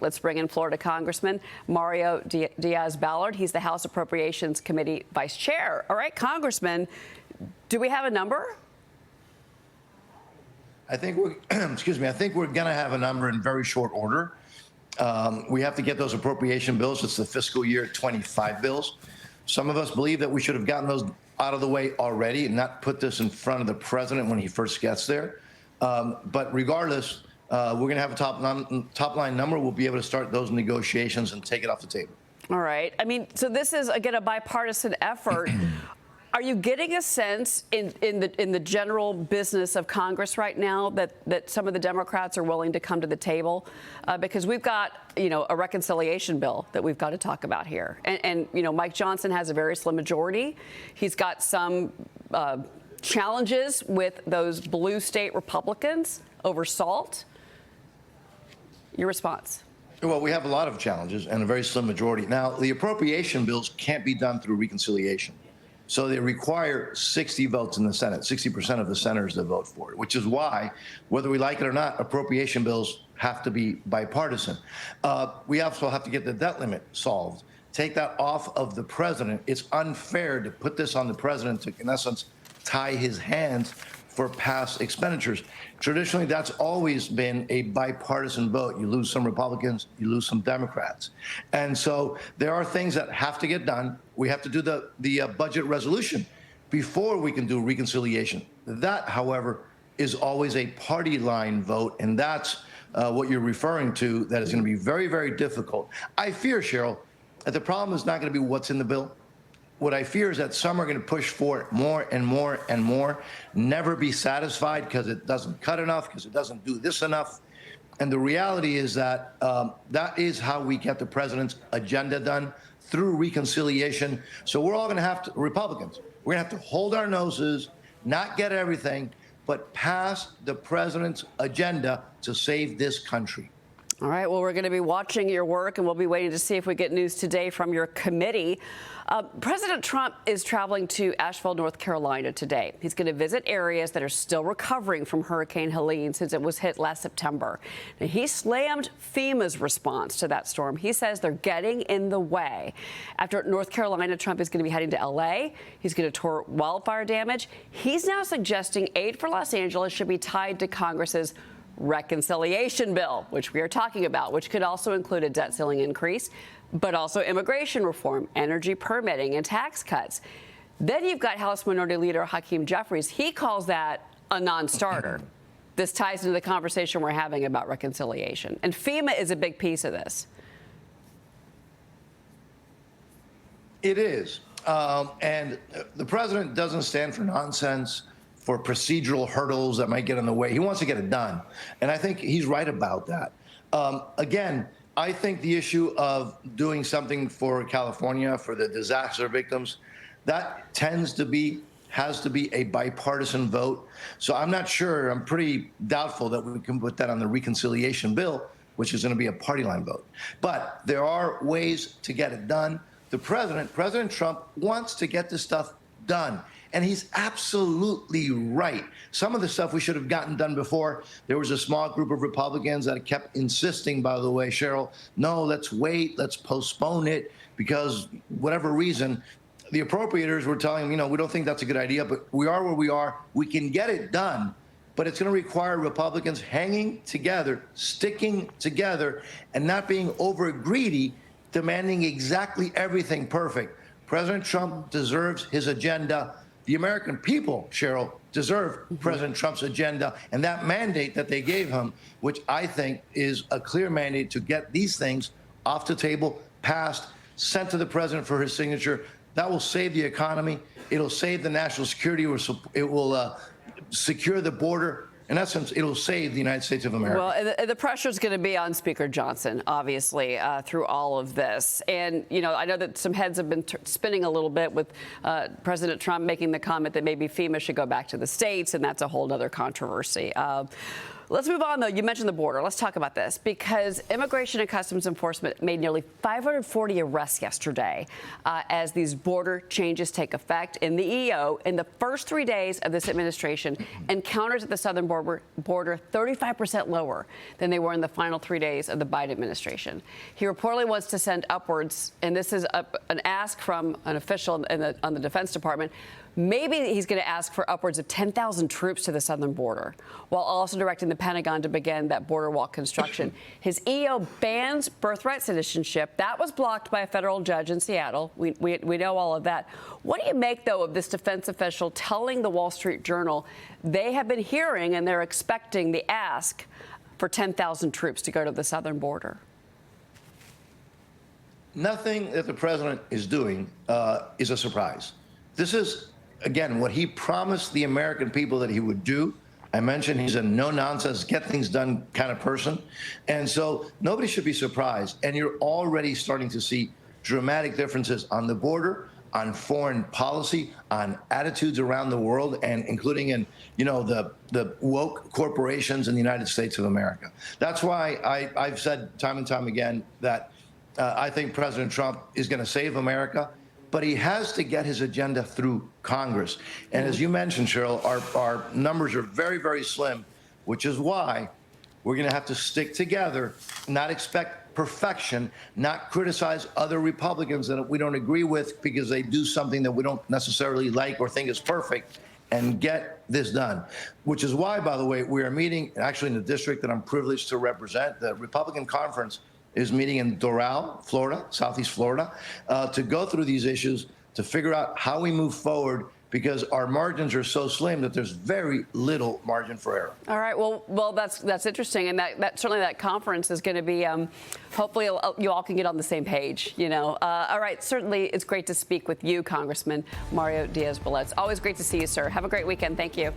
Let's bring in Florida Congressman Mario Diaz-Balart. He's the House Appropriations Committee Vice Chair. All right, Congressman, do we have a number? I think we're, excuse me, I think we're going to have a number in very short order. We have to get those appropriation bills. It's the fiscal year 25 bills. Some of us believe that we should have gotten those out of the way already and not put this in front of the president when he first gets there. But regardless, we're going to have a top line number. We'll be able to start those negotiations and take it off the table. All right. I mean, so this is, again, a bipartisan effort. Are you getting a sense in the general business of Congress right now that some of the Democrats are willing to come to the table? Because we've got, a reconciliation bill that we've got to talk about here. And Mike Johnson has a very slim majority. He's got some challenges with those blue state Republicans over SALT. Your response? Well, we have a lot of challenges and a very slim majority. Now, the appropriation bills can't be done through reconciliation. So they require 60 votes in the Senate, 60% of the senators to vote for it, which is why, whether we like it or not, appropriation bills have to be bipartisan. We also have to get the debt limit solved, take that off of the president. It's unfair to put this on the president to, in essence, tie his hands for past expenditures. Traditionally, that's always been a bipartisan vote. You lose some Republicans, you lose some Democrats. And so there are things that have to get done. We have to do the budget resolution before we can do reconciliation. That, however, is always a party line vote, and that's what you're referring to, that is going to be very, very difficult. I fear, Cheryl, that the problem is not going to be what's in the bill. What I fear is that some are going to push for it more and more and more, never be satisfied because it doesn't cut enough, because it doesn't do this enough. And the reality is that that is how we get the president's agenda done, through reconciliation. So we're all going to have to, Republicans, we're going to have to hold our noses, not get everything, but pass the president's agenda to save this country. All right. Well, we're going to be watching your work, and we'll be waiting to see if we get news today from your committee. President Trump is traveling to Asheville, North Carolina today. He's going to visit areas that are still recovering from Hurricane Helene since it was hit last September. Now, he slammed FEMA's response to that storm. He says they're getting in the way. After North Carolina, Trump is going to be heading to L.A. He's going to tour wildfire damage. He's now suggesting aid for Los Angeles should be tied to Congress's reconciliation bill, which we are talking about, which could also include a debt ceiling increase, but also immigration reform, energy permitting, and tax cuts. Then you've got House Minority Leader Hakeem Jeffries. He calls that a non-starter. This ties into the conversation we're having about reconciliation. And FEMA is a big piece of this. It is. And the president doesn't stand for nonsense, for procedural hurdles that might get in the way. He wants to get it done. And I think he's right about that. Again, I think the issue of doing something for California, for the disaster victims, that has to be a bipartisan vote. So I'm not sure, I'm pretty doubtful that we can put that on the reconciliation bill, which is going to be a party line vote. But there are ways to get it done. The President Trump, wants to get this stuff done. And he's absolutely right. Some of the stuff we should have gotten done before. There was a small group of Republicans that kept insisting, by the way, Cheryl, no, let's wait, let's postpone it, because whatever reason, the appropriators were telling him, we don't think that's a good idea, but we are where we are. We can get it done, but it's going to require Republicans hanging together, sticking together, and not being over greedy, demanding exactly everything perfect. President Trump deserves his agenda. The American people, Cheryl, deserve President Trump's agenda and that mandate that they gave him, which I think is a clear mandate to get these things off the table, passed, sent to the president for his signature. That will save the economy. It'll save the national security. It will secure the border. In essence, it'll save the United States of America. Well, the pressure is going to be on Speaker Johnson, obviously, through all of this. And, I know that some heads have been spinning a little bit with President Trump making the comment that maybe FEMA should go back to the states, and that's a whole other controversy. Let's move on, though. You mentioned the border. Let's talk about this because Immigration and Customs Enforcement made nearly 540 arrests yesterday as these border changes take effect in the EO. In the first 3 days of this administration, encounters at the southern border 35% lower than they were in the final 3 days of the Biden administration. He reportedly wants to send upwards, and this is an ask from an official on the Defense Department. Maybe he's going to ask for upwards of 10,000 troops to the southern border, while also directing the Pentagon to begin that border wall construction. His EO bans birthright citizenship. That was blocked by a federal judge in Seattle. We know all of that. What do you make, though, of this defense official telling the Wall Street Journal they have been hearing and they're expecting the ask for 10,000 troops to go to the southern border? Nothing that the president is doing is a surprise. This is, again, what he promised the American people that he would do. I mentioned he's a no-nonsense, get-things-done kind of person. And so nobody should be surprised. And you're already starting to see dramatic differences on the border, on foreign policy, on attitudes around the world, and including in, the woke corporations in the United States of America. That's why I've said time and time again that I think President Trump is going to save America. But he has to get his agenda through Congress. And as you mentioned, Cheryl, our numbers are very, very slim, which is why we're going to have to stick together, not expect perfection, not criticize other Republicans that we don't agree with because they do something that we don't necessarily like or think is perfect, and get this done. Which is why, by the way, we are meeting actually in the district that I'm privileged to represent. The Republican Conference is meeting in Doral, Florida, Southeast Florida, to go through these issues, to figure out how we move forward, because our margins are so slim that there's very little margin for error. All right. Well, that's interesting, and that certainly that conference is going to be. Hopefully, you all can get on the same page. All right. Certainly, it's great to speak with you, Congressman Mario Diaz-Balart. Always great to see you, sir. Have a great weekend. Thank you.